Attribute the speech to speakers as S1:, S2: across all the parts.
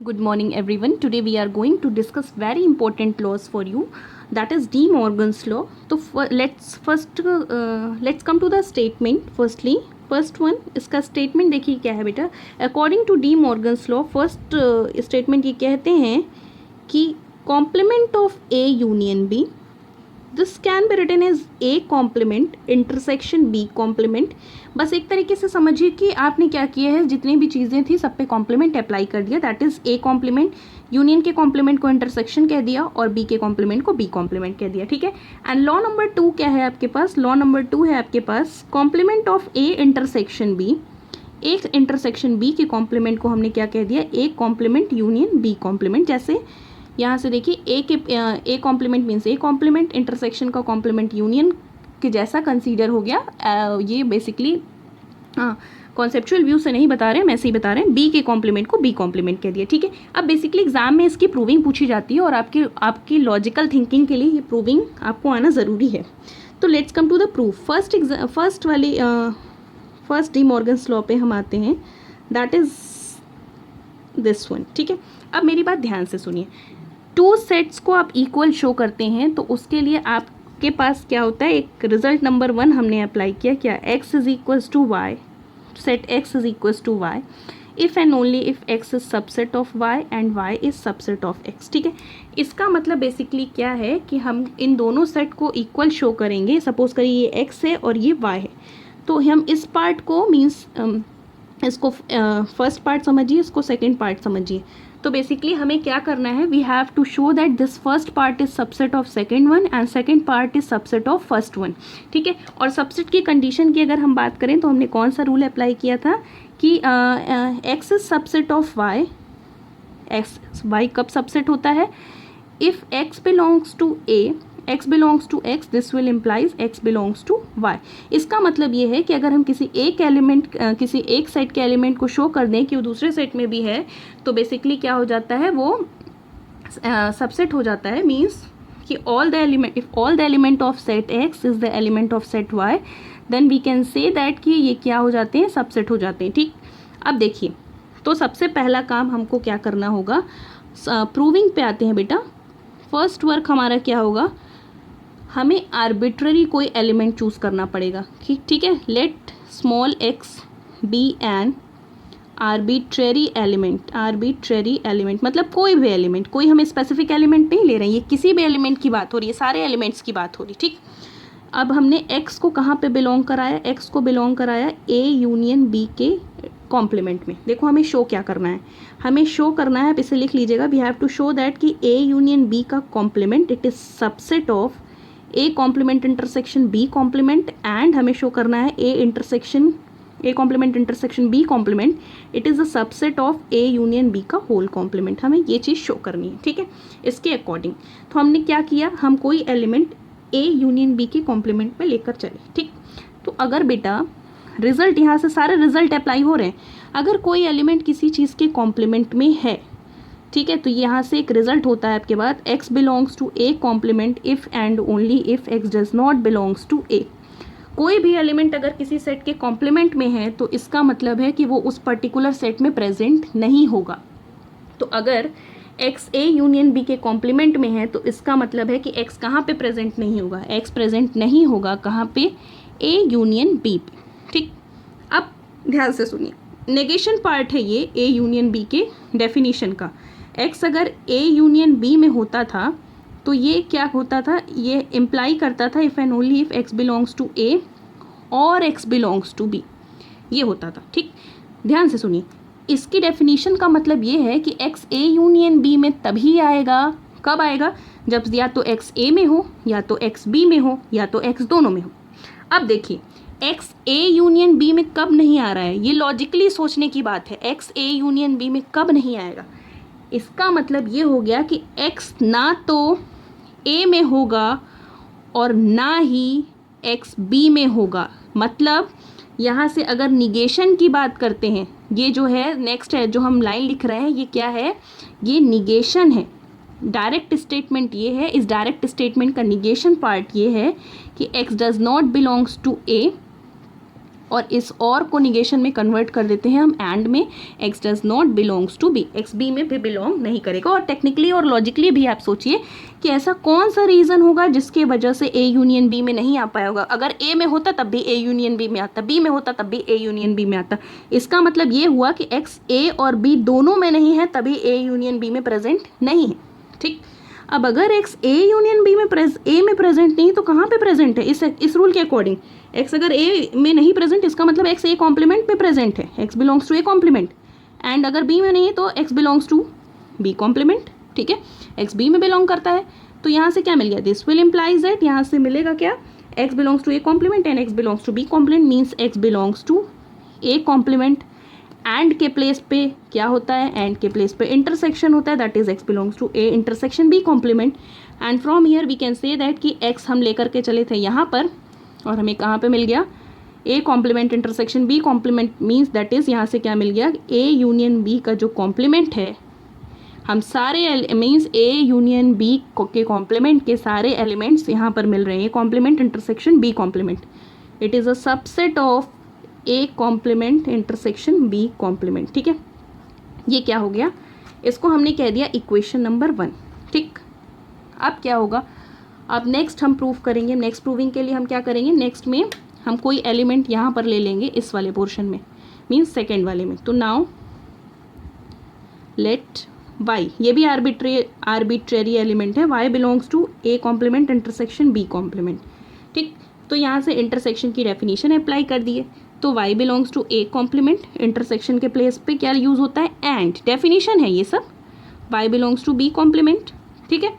S1: Good morning everyone. Today we are going to discuss very important laws for you, that is De Morgan's law. So let's come to the statement. First one, इसका statement देखिए क्या है बेटा. According to De Morgan's law, first statement ये कहते हैं कि complement of A union B, this can be written as A complement intersection B complement. बस एक तरीके से समझिए कि आपने क्या किया है, जितनी भी चीज़ें थी सब पे कॉम्प्लीमेंट अप्लाई कर दिया. That is A complement, union के कॉम्प्लीमेंट को इंटरसेक्शन कह दिया और बी के कॉम्प्लीमेंट को बी कॉम्प्लीमेंट कह दिया. ठीक है. एंड लॉ नंबर 2 क्या है आपके पास? लॉ नंबर 2 है आपके पास complement of A intersection B. एक इंटरसेक्शन बी के कॉम्प्लीमेंट को हमने क्या कह दिया? A complement union B complement. जैसे यहाँ से देखिए A complement means A complement, intersection का कॉम्प्लीमेंट यूनियन के जैसा कंसीडर हो गया. ये बेसिकली कॉन्सेप्चुअल व्यू से नहीं बता रहे हैं, हम ऐसे ही बता रहे हैं. बी के कॉम्प्लीमेंट को बी कॉम्प्लीमेंट कह दिया. ठीक है. अब बेसिकली एग्जाम में इसकी प्रूविंग पूछी जाती है और आपकी लॉजिकल थिंकिंग के लिए ये प्रूविंग आपको आना ज़रूरी है. तो let's come to the proof. First De Morgan's law पे हम आते हैं, दैट इज दिस वन. ठीक है. अब मेरी बात ध्यान से सुनिए. टू सेट्स को आप इक्वल शो करते हैं तो उसके लिए आपके पास क्या होता है? एक रिजल्ट नंबर 1 हमने अप्लाई किया. क्या? x is equals to Y, set x is equals to Y if and only if x is subset of y and y is subset of x. ठीक है. इसका मतलब बेसिकली क्या है कि हम इन दोनों सेट को इक्वल शो करेंगे. सपोज करिए ये x है और ये y है, तो हम इस पार्ट को मीन्स इसको फर्स्ट पार्ट समझिए, इसको सेकेंड पार्ट समझिए. तो बेसिकली हमें क्या करना है? We have to show that this first part is subset of second one and second part is subset of first one. ठीक है. और सबसेट की कंडीशन की अगर हम बात करें तो हमने कौन सा रूल अप्लाई किया था कि X is subset of Y. X Y कब सबसेट होता है? If X belongs to A, x belongs to x, this will implies x belongs to y. इसका मतलब ये है कि अगर हम किसी एक सेट के एलिमेंट को शो कर दें कि वो दूसरे सेट में भी है, तो बेसिकली क्या हो जाता है? वो सबसेट हो जाता है. मीन्स कि if all the element of set x is the element of set y, then we can say that कि ये क्या हो जाते हैं? सबसेट हो जाते हैं. ठीक. अब देखिए, तो सबसे पहला काम हमको क्या करना होगा? प्रूविंग पे आते हैं बेटा. फर्स्ट वर्क हमारा क्या होगा? हमें आर्बिट्ररी कोई एलिमेंट चूज़ करना पड़ेगा. ठीक है. Let small x be an arbitrary element मतलब कोई भी एलिमेंट, कोई हमें स्पेसिफिक एलिमेंट नहीं ले रहे हैं, ये किसी भी एलिमेंट की बात हो रही है, सारे एलिमेंट्स की बात हो रही है. ठीक. अब हमने x को कहाँ पे बिलोंग कराया? x को बिलोंग कराया a यूनियन b के कॉम्प्लीमेंट में. देखो हमें शो क्या करना है? हमें शो करना है, आप इसे लिख लीजिएगा. We have to show that कि a यूनियन b का complement it is subset of A complement intersection B complement, and हमें शो करना है A complement intersection B complement it is a subset of A union B का whole complement. हमें ये चीज़ show करनी है. ठीक है. इसके अकॉर्डिंग तो हमने क्या किया? हम कोई एलिमेंट ए यूनियन बी के कॉम्प्लीमेंट में लेकर चले. ठीक. तो अगर बेटा रिजल्ट, यहाँ से सारे रिजल्ट अप्लाई हो रहे हैं, अगर कोई एलिमेंट किसी चीज़ के कॉम्प्लीमेंट में है, ठीक है, तो यहाँ से एक रिजल्ट होता है आपके पास x belongs to A complement if and only if x does not belongs to A. कोई भी एलिमेंट अगर किसी सेट के कॉम्प्लीमेंट में है तो इसका मतलब है कि वो उस पर्टिकुलर सेट में प्रेजेंट नहीं होगा. तो अगर x ए यूनियन b के कॉम्प्लीमेंट में है तो इसका मतलब है कि x कहाँ पे प्रेजेंट नहीं होगा? x प्रेजेंट नहीं होगा कहाँ पे? a यूनियन b पे. ठीक. अब ध्यान से सुनिए, नेगेशन पार्ट है ये a यूनियन b के डेफिनेशन का. x अगर a यूनियन b में होता था तो ये क्या होता था? ये इम्प्लाई करता था if and only if x belongs to a और x बिलोंग्स टू b, ये होता था. ठीक. ध्यान से सुनिए, इसकी डेफिनेशन का मतलब ये है कि x a यूनियन b में तभी आएगा. कब आएगा? जब या तो x a में हो, या तो x b में हो, या तो x दोनों में हो. अब देखिए, x a यूनियन b में कब नहीं आ रहा है? ये लॉजिकली सोचने की बात है. x a यूनियन b में कब नहीं आएगा? इसका मतलब ये हो गया कि x ना तो a में होगा और ना ही x b में होगा. मतलब यहाँ से अगर निगेशन की बात करते हैं, ये जो है नेक्स्ट है जो हम लाइन लिख रहे हैं, ये क्या है? ये निगेशन है. डायरेक्ट स्टेटमेंट ये है. इस डायरेक्ट स्टेटमेंट का निगेशन पार्ट ये है कि x does not belongs to a और इस और को निगेशन में कन्वर्ट कर देते हैं हम एंड में, x does not belongs to B, x B में भी बिलोंग नहीं करेगा। और टेक्निकली और लॉजिकली भी आप सोचिए कि ऐसा कौन सा रीज़न होगा जिसके वजह से ए यूनियन बी में नहीं आ पाया होगा। अगर ए में होता तब भी ए यूनियन बी में आता, बी में होता तब भी ए यूनियन बी में आता। इसका मतलब ये हुआ कि एक्स ए और बी दोनों में नहीं है तभी ए यूनियन बी में प्रेजेंट नहीं है। ठीक, अब अगर एक्स ए यूनियन बी में ए में प्रेजेंट नहीं तो कहाँ पे प्रेजेंट है? इस रूल के अकॉर्डिंग एक्स अगर ए में नहीं प्रेजेंट, इसका मतलब एक्स ए कॉम्प्लीमेंट में प्रेजेंट है, X belongs to A complement. And अगर बी में नहीं है तो X belongs to B complement. ठीक है, एक्स बी में बिलोंग करता है तो यहाँ से क्या मिल गया? दिस विल इम्प्लाइज दैट, यहाँ से मिलेगा क्या? X belongs to A complement and X belongs to B complement means X belongs to A complement. And के प्लेस पे क्या होता है? एंड के प्लेस पे इंटरसेक्शन होता है, that is X belongs to A intersection B complement. And from here we can say that कि एक्स हम लेकर के चले थे यहाँ पर और हमें कहाँ पे मिल गया? A complement intersection B complement means that is यहाँ से क्या मिल गया? ए यूनियन बी का जो कॉम्प्लीमेंट है, हम सारे मीन्स ए यूनियन बी के कॉम्प्लीमेंट के सारे एलिमेंट्स यहाँ पर मिल रहे हैं। Complement intersection B complement, it is a subset of A complement intersection B complement. ठीक है, ये क्या हो गया? इसको हमने कह दिया इक्वेशन नंबर 1। ठीक, अब क्या होगा? अब नेक्स्ट हम प्रूव करेंगे। नेक्स्ट प्रूविंग के लिए हम क्या करेंगे? नेक्स्ट में हम कोई एलिमेंट यहाँ पर ले लेंगे इस वाले पोर्शन में, मीन्स सेकेंड वाले में। तो नाउ लेट y, ये भी आर्बिट्रेरी एलिमेंट है, y belongs to A complement intersection B complement. ठीक, तो यहाँ से इंटरसेक्शन की डेफिनेशन अप्लाई कर दिए। तो y belongs to A complement, intersection के प्लेस पे क्या यूज़ होता है? एंड। डेफिनेशन है ये सब, y belongs to B complement. ठीक है,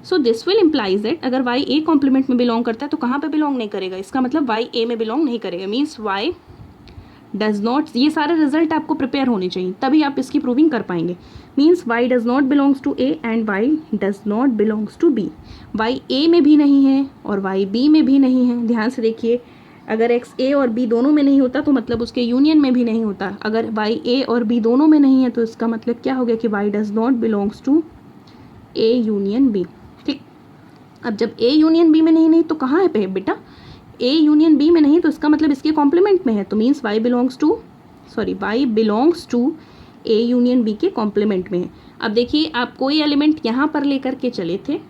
S1: so this will implies that अगर y ए कॉम्प्लीमेंट में बिलोंग करता है तो कहाँ पे बिलोंग नहीं करेगा? इसका मतलब y ए में बिलोंग नहीं करेगा, मीन्स y डज नॉट। ये सारे रिजल्ट आपको प्रिपेयर होने चाहिए तभी आप इसकी प्रूविंग कर पाएंगे। Means y does not belongs to A and y does not belongs to b। y a में भी नहीं है और y b में भी नहीं है। ध्यान से देखिए, अगर x a और b दोनों में नहीं होता तो मतलब उसके यूनियन में भी नहीं होता। अगर y a और b दोनों में नहीं है तो इसका मतलब क्या हो गया कि y does not belongs to a union b। ठीक, अब जब a यूनियन b में नहीं तो कहाँ है पे बेटा? a यूनियन b में नहीं तो इसका मतलब इसके कॉम्प्लीमेंट में है, तो means y belongs to a union b के कॉम्प्लीमेंट में है। अब देखिए, आप कोई एलिमेंट यहाँ पर लेकर के चले थे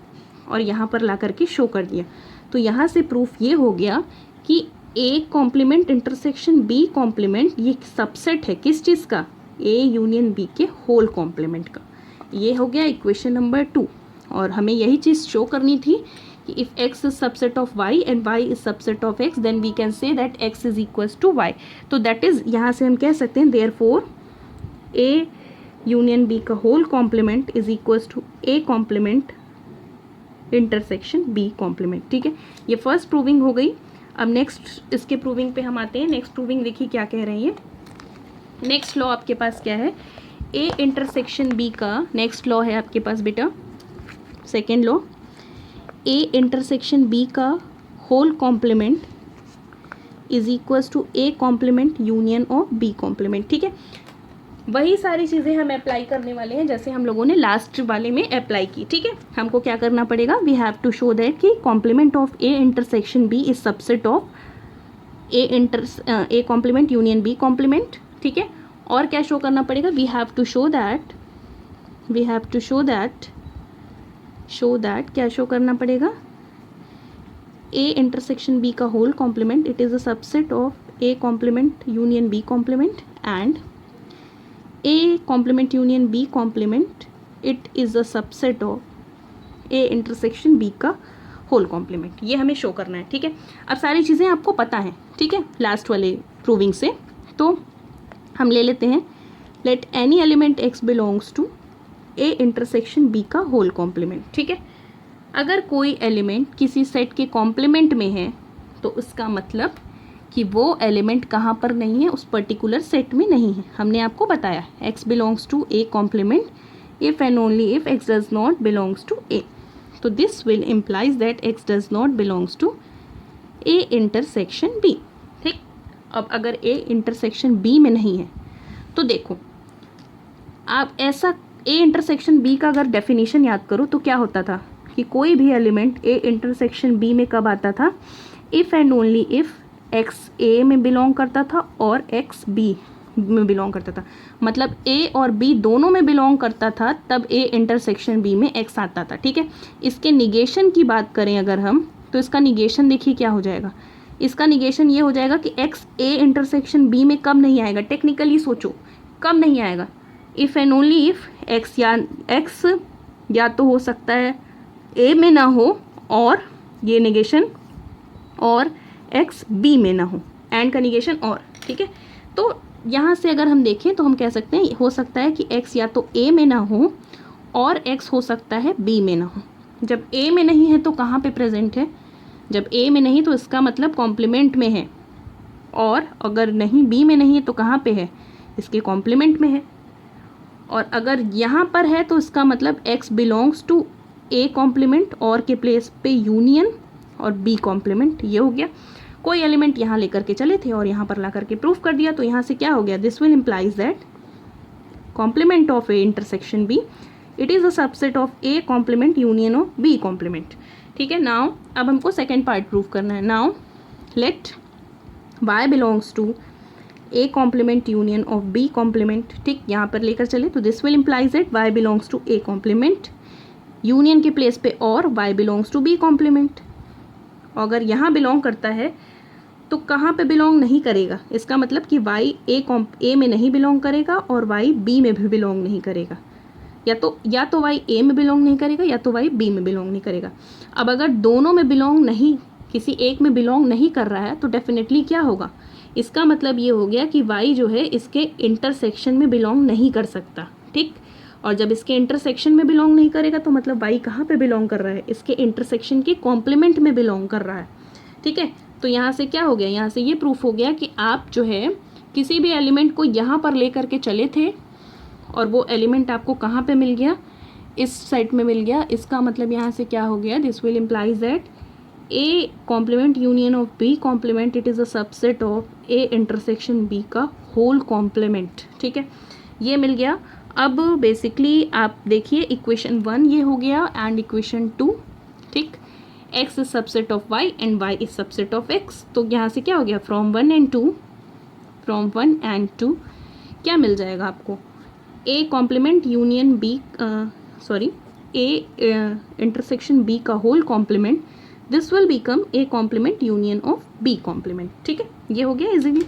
S1: और यहाँ पर ला करके शो कर दिया, तो यहाँ से प्रूफ ये हो गया कि a complement intersection b complement ये सबसेट है किस चीज़ का? a यूनियन b के होल कॉम्प्लीमेंट का। ये हो गया इक्वेशन नंबर 2। और हमें यही चीज़ शो करनी थी कि if x is subset of y and y is subset of x then we can say that x is equals to y। तो दैट इज़, यहाँ से हम कह सकते हैं देयरफॉर a यूनियन b का whole complement is equals to a complement intersection b complement. ठीक है, ये फर्स्ट प्रूविंग हो गई। अब नेक्स्ट इसके प्रूविंग पे हम आते हैं। नेक्स्ट प्रूविंग देखिए क्या कह रही है। नेक्स्ट लॉ आपके पास क्या है? a इंटरसेक्शन b का नेक्स्ट लॉ है आपके पास बेटा second law, a intersection b का whole complement is equals to a complement union of b complement. ठीक है, वही सारी चीज़ें हम अप्लाई करने वाले हैं जैसे हम लोगों ने लास्ट वाले में अप्लाई की। ठीक है, हमको क्या करना पड़ेगा? We have to show that कि complement of a intersection b is subset of a complement union b complement. ठीक है, और क्या शो करना पड़ेगा? We have to show that क्या शो करना पड़ेगा? a इंटरसेक्शन b का whole complement it is a subset of a complement union b complement and a complement union b complement it is a subset of a intersection b का whole complement. ये हमें show करना है। ठीक है, अब सारी चीज़ें आपको पता हैं। ठीक है, लास्ट वाले प्रूविंग से तो हम ले लेते हैं let any element x belongs to a intersection b का होल कॉम्प्लीमेंट। ठीक है, अगर कोई एलिमेंट किसी सेट के कॉम्प्लीमेंट में है तो उसका मतलब कि वो एलिमेंट कहाँ पर नहीं है? उस पर्टिकुलर सेट में नहीं है। हमने आपको बताया x belongs to a complement if and only if x does not belongs to a। तो this will implies that x does not belongs to a intersection b। ठीक, अब अगर a इंटरसेक्शन b में नहीं है तो देखो, आप ऐसा a इंटरसेक्शन b का अगर डेफिनेशन याद करो तो क्या होता था? कि कोई भी एलिमेंट a इंटरसेक्शन b में कब आता था? If and only if X A में बिलोंग करता था और एक्स बी में बिलोंग करता था, मतलब ए और बी दोनों में बिलोंग करता था, तब ए इंटरसेक्शन बी में एक्स आता था। ठीक है, इसके निगेशन की बात करें अगर हम, तो इसका निगेशन देखिए क्या हो जाएगा, इसका निगेशन ये हो जाएगा कि एक्स ए इंटरसेक्शन बी में कब नहीं आएगा, टेक्निकली सोचो कब नहीं आएगा, if and only if x या तो हो सकता है ए में ना हो, और ये निगेशन, और एक्स बी में ना हो, एंड का निगेशन और। ठीक है, तो यहाँ से अगर हम देखें तो हम कह सकते हैं हो सकता है कि एक्स या तो ए में ना हो और एक्स हो सकता है बी में ना हो। जब ए में नहीं है तो कहाँ पे प्रेजेंट है, जब ए में नहीं तो इसका मतलब कॉम्प्लीमेंट में है, और अगर नहीं बी में नहीं है तो कहाँ पे है, इसके कॉम्प्लीमेंट में है, और अगर यहाँ पर है तो इसका मतलब X belongs to A complement, और के प्लेस पे यूनियन और बी कॉम्प्लीमेंट, ये हो गया। कोई एलिमेंट यहाँ लेकर के चले थे और यहाँ पर ला करके प्रूफ कर दिया, तो यहाँ से क्या हो गया, this will implies that complement of A intersection B, it is a subset of A complement union of B complement. ठीक है, नाउ अब हमको सेकेंड पार्ट प्रूफ करना है। Now let y belongs to A complement union of B complement. ठीक, यहाँ पर लेकर चले तो this will implies that y belongs to A complement, union के प्लेस पे और y belongs to B complement. अगर यहाँ बिलोंग करता है तो कहाँ पे बिलोंग नहीं करेगा, इसका मतलब कि y ए में नहीं बिलोंग करेगा और y b में भी बिलोंग नहीं करेगा, या तो y a में बिलोंग नहीं करेगा या तो y b में बिलोंग नहीं करेगा। अब अगर दोनों में बिलोंग नहीं, किसी एक में बिलोंग नहीं कर रहा है तो डेफिनेटली क्या होगा, इसका मतलब ये हो गया कि y जो है इसके इंटरसेक्शन में बिलोंग नहीं कर सकता। ठीक, और जब इसके इंटरसेक्शन में बिलोंग नहीं करेगा तो मतलब y कहाँ पे बिलोंग कर रहा है, इसके इंटरसेक्शन के कॉम्प्लीमेंट में बिलोंग कर रहा है। ठीक है, तो यहाँ से क्या हो गया, यहाँ से ये प्रूफ हो गया कि आप जो है किसी भी एलिमेंट को यहाँ पर ले करके चले थे और वो एलिमेंट आपको कहाँ पे मिल गया, इस सेट में मिल गया, इसका मतलब यहाँ से क्या हो गया, this will implies that A complement union of B complement, it is a subset of A intersection B का होल कॉम्प्लीमेंट। ठीक है, ये मिल गया। अब बेसिकली आप देखिए इक्वेशन 1 ये हो गया एंड इक्वेशन 2। ठीक, x is subset of y and y is subset of x, तो यहाँ से क्या हो गया, फ्रॉम 1 एंड 2 क्या मिल जाएगा आपको, a complement union b, a intersection b का whole complement, this will become a complement union of b complement. ठीक है, ये हो गया इजीली।